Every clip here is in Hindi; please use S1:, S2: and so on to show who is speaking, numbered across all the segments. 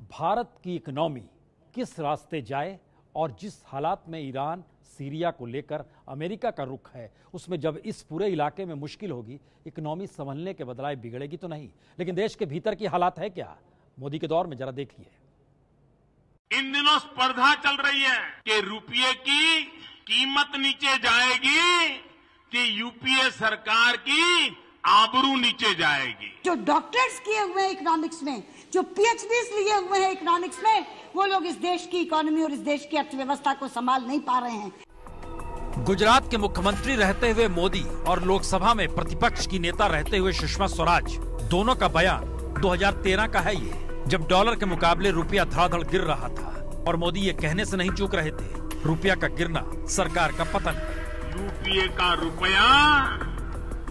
S1: भारत की इकोनॉमी किस रास्ते जाए और जिस हालात में ईरान सीरिया को लेकर अमेरिका का रुख है, उसमें जब इस पूरे इलाके में मुश्किल होगी, इकोनॉमी संभलने के बदलाव बिगड़ेगी तो नहीं, लेकिन देश के भीतर की हालात है क्या मोदी के दौर में, जरा देखिए।
S2: इन दिनों स्पर्धा चल रही है कि रुपये की कीमत नीचे जाएगी कि यूपीए सरकार की आबरू नीचे जाएगी। जो
S3: डॉक्टर्स किए हुए हैं इकोनॉमिक्स में, जो पीएचडीज लिए हुए हैं इकोनॉमिक्स में, वो लोग इस देश की इकोनॉमी और इस देश की अर्थव्यवस्था को संभाल नहीं पा रहे हैं।
S1: गुजरात के मुख्यमंत्री रहते हुए मोदी और लोकसभा में प्रतिपक्ष की नेता रहते हुए सुषमा स्वराज, दोनों का बयान 2013 का है ये, जब डॉलर के मुकाबले रुपया धड़ाधड़ गिर रहा था और मोदी ये कहने से नहीं चूक रहे थे, रुपया का गिरना सरकार का पतन है।
S2: यूपीए का रुपया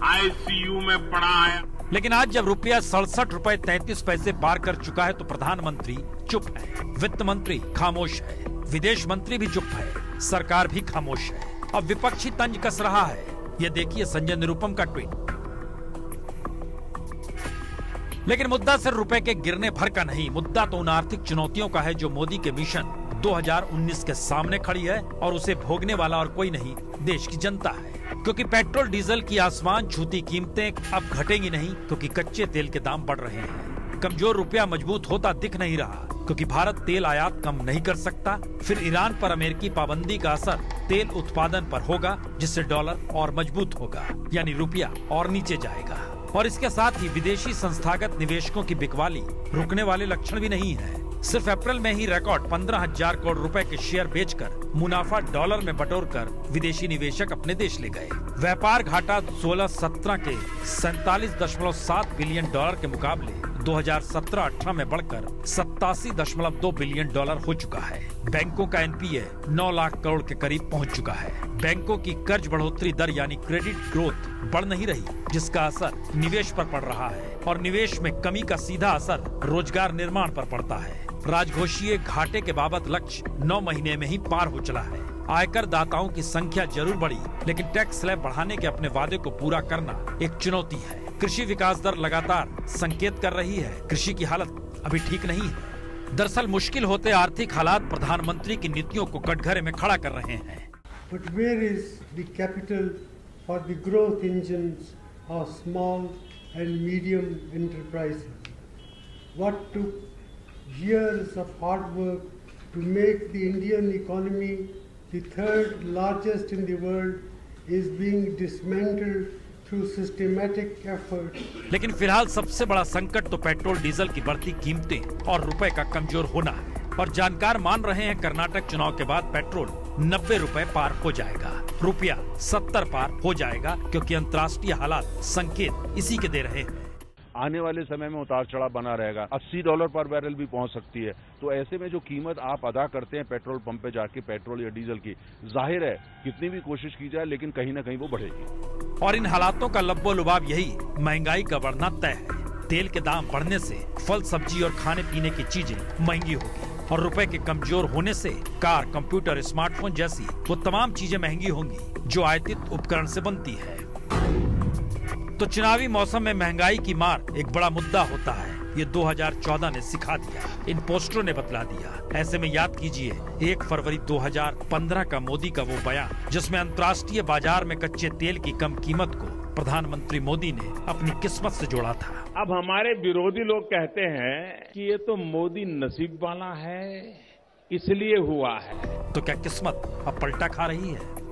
S2: आईसीयू में पड़ा है।
S1: लेकिन आज जब रुपया 67 रुपए 33 पैसे पार कर चुका है तो प्रधानमंत्री चुप है, वित्त मंत्री खामोश है, विदेश मंत्री भी चुप है, सरकार भी खामोश है। अब विपक्षी तंज कस रहा है। ये देखिए संजय निरुपम का ट्वीट। लेकिन मुद्दा सिर्फ रुपए के गिरने भर का नहीं, मुद्दा तो उन आर्थिक चुनौतियों का है जो मोदी के मिशन 2019 के सामने खड़ी है और उसे भोगने वाला और कोई नहीं, देश की जनता है। क्योंकि पेट्रोल डीजल की आसमान छूती कीमतें अब घटेंगी नहीं, क्योंकि कच्चे तेल के दाम बढ़ रहे हैं। कमजोर रुपया मजबूत होता दिख नहीं रहा, क्योंकि भारत तेल आयात कम नहीं कर सकता। फिर ईरान पर अमेरिकी पाबंदी का असर तेल उत्पादन पर होगा, जिससे डॉलर और मजबूत होगा, यानी रुपया और नीचे जाएगा। और इसके साथ ही विदेशी संस्थागत निवेशकों की बिकवाली रुकने वाले लक्षण भी नहीं है। सिर्फ अप्रैल में ही रिकॉर्ड 15,000 करोड़ रुपए के शेयर बेचकर मुनाफा डॉलर में बटोरकर विदेशी निवेशक अपने देश ले गए। व्यापार घाटा 16-17 के 47.7 बिलियन डॉलर के मुकाबले 2017-18 में बढ़कर 87.2 बिलियन डॉलर हो चुका है। बैंकों का एनपीए 9 लाख करोड़ के करीब पहुंच चुका है। बैंकों की कर्ज बढ़ोतरी दर यानी क्रेडिट ग्रोथ बढ़ नहीं रही, जिसका असर निवेश पर पड़ रहा है और निवेश में कमी का सीधा असर रोजगार निर्माण पर पड़ता है। राजकोषीय घाटे के बाबत लक्ष्य 9 महीने में ही पार हो चला है। आयकर दाताओं की संख्या जरूर बढ़ी, लेकिन टैक्स स्लैब बढ़ाने के अपने वादे को पूरा करना एक चुनौती है। कृषि विकास दर लगातार संकेत कर रही है, कृषि की हालत अभी ठीक नहीं है। दरअसल मुश्किल होते आर्थिक हालात प्रधानमंत्री की नीतियों को कटघरे में खड़ा कर रहे हैं।
S4: But where is the capital for the growth engines of small and medium enterprises? What took years of hard work to make the Indian economy the third largest in the world is being dismantled through systematic effort.
S1: लेकिन फिलहाल सबसे बड़ा संकट तो पेट्रोल डीजल की बढ़ती कीमतें और रुपए का कमजोर होना है। और जानकार मान रहे हैं कर्नाटक चुनाव के बाद पेट्रोल 90 रुपए पार हो जाएगा, रुपया 70 पार हो जाएगा, क्योंकि अंतर्राष्ट्रीय हालात संकेत इसी के दे रहे हैं।
S5: आने वाले समय में उतार चढ़ाव बना रहेगा, $80 पर बैरल भी पहुंच सकती है। तो ऐसे में जो कीमत आप अदा करते हैं पेट्रोल पंप पे जाके पेट्रोल या डीजल की, जाहिर है कितनी भी कोशिश की जाए लेकिन कहीं ना कहीं वो बढ़ेगी।
S1: और इन हालातों का लब्बो लुबाब यही महंगाई का बढ़ना तय है। तेल के दाम बढ़ने से फल सब्जी और खाने पीने की चीजें महंगी होगी और रुपए के कमजोर होने से कार, कंप्यूटर, स्मार्टफोन जैसी वो तमाम चीजें महंगी होंगी जो आयातित उपकरण से बनती है। तो चुनावी मौसम में महंगाई की मार एक बड़ा मुद्दा होता है, ये 2014 ने सिखा दिया, इन पोस्टरों ने बतला दिया। ऐसे में याद कीजिए 1 फरवरी 2015 का मोदी का वो बयान, जिसमें अंतर्राष्ट्रीय बाजार में कच्चे तेल की कम कीमत को प्रधानमंत्री मोदी ने अपनी किस्मत से जोड़ा था।
S2: अब हमारे विरोधी लोग कहते हैं कि ये तो मोदी नसीब वाला है, इसलिए हुआ है।
S1: तो क्या किस्मत अब पलटा खा रही है?